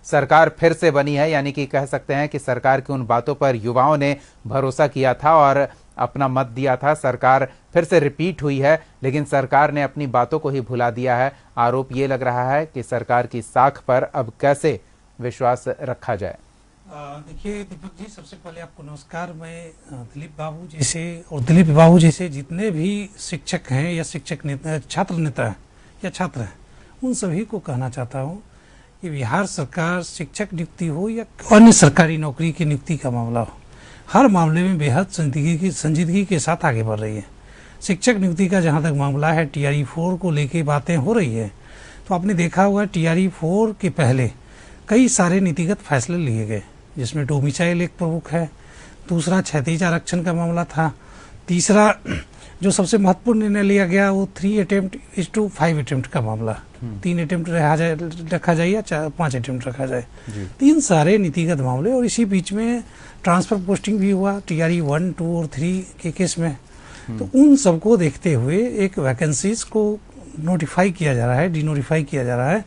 सरकार फिर से बनी है, यानी कि कह सकते हैं कि सरकार की उन बातों पर युवाओं ने भरोसा किया था और अपना मत दिया था। सरकार फिर से रिपीट हुई है, लेकिन सरकार ने अपनी बातों को ही भुला दिया है। आरोप ये लग रहा है कि सरकार की साख पर अब कैसे विश्वास रखा जाए। देखिए दीपक जी, सबसे पहले आपको नमस्कार। मैं दिलीप बाबू जैसे जितने भी शिक्षक हैं या शिक्षक नेता, छात्र नेता या छात्र हैं, उन सभी को कहना चाहता हूं कि बिहार सरकार शिक्षक नियुक्ति हो या अन्य सरकारी नौकरी की नियुक्ति का मामला हो, हर मामले में बेहद संजीदगी के साथ आगे बढ़ रही है। शिक्षक नियुक्ति का जहां तक मामला है, TRE 4 को लेके बातें हो रही है, तो आपने देखा होगा TRE 4 के पहले कई सारे नीतिगत फैसले लिए गए, जिसमें डोमिसाइल एक प्रमुख है, दूसरा क्षैतिज आरक्षण का मामला था, तीसरा जो सबसे महत्वपूर्ण निर्णय लिया गया वो 3 अटेम्प्ट इज टू 5 अटेम्प्ट का मामला, 3 अटेम्प्ट रखा जाए या 5 अटेम्प्ट रखा जाए, 3 सारे नीतिगत मामले। और इसी बीच में ट्रांसफर पोस्टिंग भी हुआ TRE 1, 2 और 3 के केस में। तो उन सबको देखते हुए एक वैकेंसीज को नोटिफाई किया जा रहा है, डिनोटिफाई किया जा रहा है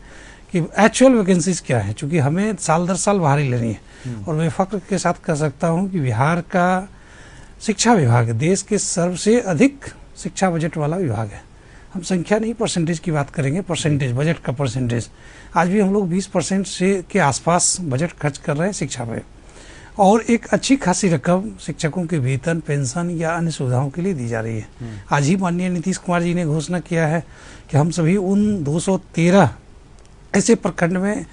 कि एक्चुअल वैकेंसीज क्या है, क्योंकि हमें साल दर साल बाहर ही लेनी है। और मैं फख्र के साथ कह सकता हूं कि बिहार का शिक्षा विभाग देश के सबसे अधिक शिक्षा बजट वाला विभाग है। हम संख्या नहीं, परसेंटेज की बात करेंगे, परसेंटेज, बजट का परसेंटेज। आज भी हम लोग 20% से के आसपास बजट खर्च कर रहे हैं शिक्षा पे, और एक अच्छी खासी रकम शिक्षकों के वेतन, पेंशन या अन्य सुविधाओं के लिए दी जा रही है। आज ही माननीय नीतीश कुमार जी ने घोषणा किया है कि हम सभी उन 213 ऐसे प्रखंड में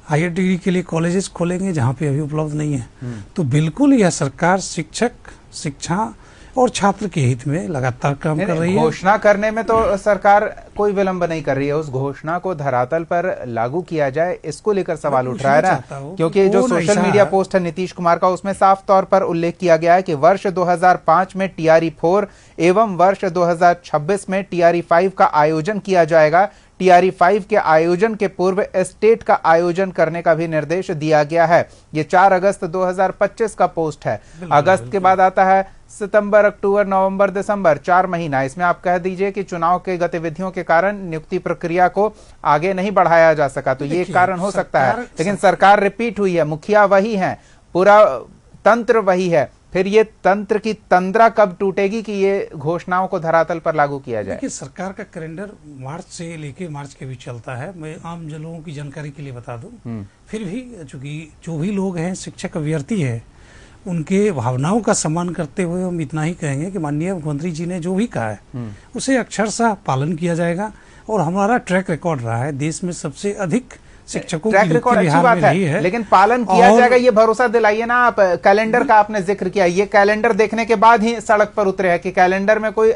हायर डिग्री के लिए कॉलेजेस खोलेंगे जहां पे अभी उपलब्ध नहीं है। तो बिल्कुल यह सरकार शिक्षक, शिक्षा और छात्र के हित में लगातार काम कर रही है। घोषणा करने में तो सरकार कोई विलंब नहीं कर रही है, उस घोषणा को धरातल पर लागू किया जाए, इसको लेकर सवाल उठ रहा है ना। क्योंकि जो सोशल मीडिया पोस्ट है नीतीश कुमार का, उसमें साफ तौर पर उल्लेख किया गया है कि वर्ष 2005 में TRE 4 एवं वर्ष 2026 में TRE 5 का आयोजन किया जाएगा। TRE 5 के आयोजन के पूर्व स्टेट का आयोजन करने का भी निर्देश दिया गया है। ये 4 अगस्त 2025 का पोस्ट है। अगस्त के बाद आता है सितंबर, अक्टूबर, नवंबर, दिसंबर, 4 महीना। इसमें आप कह दीजिए कि चुनाव के गतिविधियों के कारण नियुक्ति प्रक्रिया को आगे नहीं बढ़ाया जा सका, तो ये कारण हो सकता है। लेकिन सरकार रिपीट हुई है, मुखिया वही है, पूरा तंत्र वही है। फिर ये तंत्र की तंद्रा कब टूटेगी कि ये घोषणाओं को धरातल पर लागू किया जाए? देखिए, सरकार का कैलेंडर मार्च से लेके मार्च के बीच चलता है। मैं आम लोगों की जानकारी के लिए बता दूं, फिर भी चूंकि जो भी लोग हैं, शिक्षक अभ्यर्थी है, उनके भावनाओं का सम्मान करते हुए हम इतना ही कहेंगे कि माननीय मुख्यमंत्री जी ने जो भी कहा है उसे अक्षरशः पालन किया जाएगा। और हमारा ट्रैक रिकॉर्ड रहा है, देश में सबसे अधिक शिक्षकों ट्रैक रिकॉर्ड अच्छी बात है, लेकिन पालन किया जाएगा ये भरोसा दिलाइए ना आप। कैलेंडर का आपने जिक्र किया, ये कैलेंडर देखने के बाद ही सड़क पर उतरे हैं कि कैलेंडर में कोई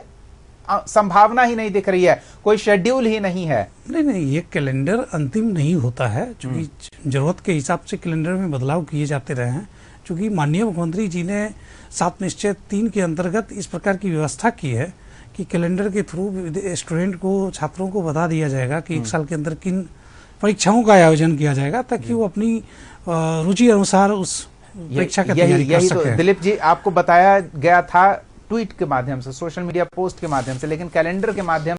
संभावना ही नहीं दिख रही है, कोई शेड्यूल ही नहीं है। नहीं, ये कैलेंडर अंतिम नहीं होता है, क्योंकि जरूरत के हिसाब से कैलेंडर में बदलाव किए जाते रहे हैं। क्योंकि माननीय मुख्यमंत्री जी ने 7 निश्चय 3 के अंतर्गत इस प्रकार की व्यवस्था की है कि कैलेंडर के थ्रू स्टूडेंट को, छात्रों को बता दिया जाएगा कि 1 साल के अंदर किन परीक्षाओं का आयोजन किया जाएगा, ताकि वो अपनी रुचि अनुसार उस परीक्षा की तैयारी कर सके। तो दिलीप जी, आपको बताया गया था ट्वीट के माध्यम से, सोशल मीडिया पोस्ट के माध्यम से, लेकिन कैलेंडर के माध्यम